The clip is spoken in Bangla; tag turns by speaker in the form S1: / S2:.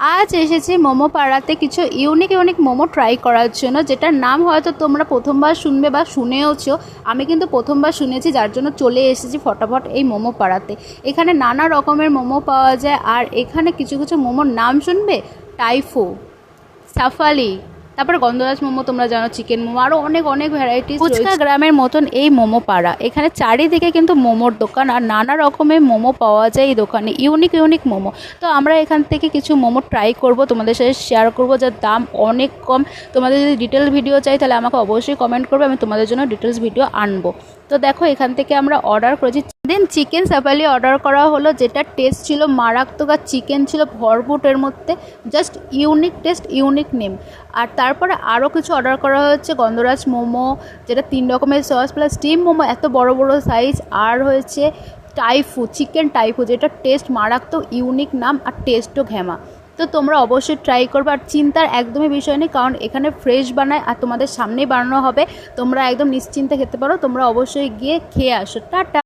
S1: আজ এসেছি মোমো পাড়াতে কিছু ইউনিক মোমো ট্রাই করার জন্য, যেটার নাম হয়তো তোমরা প্রথমবার শুনবে বা শুনেওছো। আমি কিন্তু প্রথমবার শুনেছি, যার জন্য চলে এসেছি ফটাফট এই মোমো পাড়াতে। এখানে নানা রকমের মোমো পাওয়া যায়, আর এখানে কিছু কিছু মোমোর নাম শুনবে, টাইফু, সাফালি, তারপরে গন্ধরাজ মোমো, তোমরা জানো চিকেন মোমো, আরও অনেক অনেক ভ্যারাইটিস। ফুচকা গ্রামের মতন এই মোমো পাড়া, এখানে চারিদিকে কিন্তু মোমোর দোকান আর নানা রকমের মোমো পাওয়া যায় এই দোকানে, ইউনিক মোমো। তো আমরা এখান থেকে কিছু মোমো ট্রাই করব, তোমাদের সাথে শেয়ার করব, যার দাম অনেক কম। তোমাদের যদি ডিটেলস ভিডিও চাই তাহলে আমাকে অবশ্যই কমেন্ট করবে, আমি তোমাদের জন্য ডিটেলস ভিডিও আনবো। তো দেখো, এখান থেকে আমরা অর্ডার করেছি। দেন চিকেন সাফালি অর্ডার করা হলো, যেটা টেস্ট ছিল মারাত্মক, আর চিকেন ছিল ভরপুটের মধ্যে, just unique taste, unique name. আর তারপরে আরও কিছু অর্ডার করা হচ্ছে, গন্ধরাজ মোমো, যেটা 3 রকমের সস প্লাস স্টিম মোমো, এত বড় বড় সাইজ। আর হয়েছে টাইফু, চিকেন টাইফু, যেটা টেস্ট মারাত্মক, ইউনিক নাম, আর টেস্টও ঘ্যামা। তো তোমরা অবশ্যই ট্রাই করবে, আর চিন্তার একদমই বিষয় নেই, কারণ এখানে ফ্রেশ বানায় আর তোমাদের সামনেই বানানো হবে। তোমরা একদম নিশ্চিন্তে খেতে পারো, তোমরা অবশ্যই গিয়ে খেয়ে আসো। টাটা।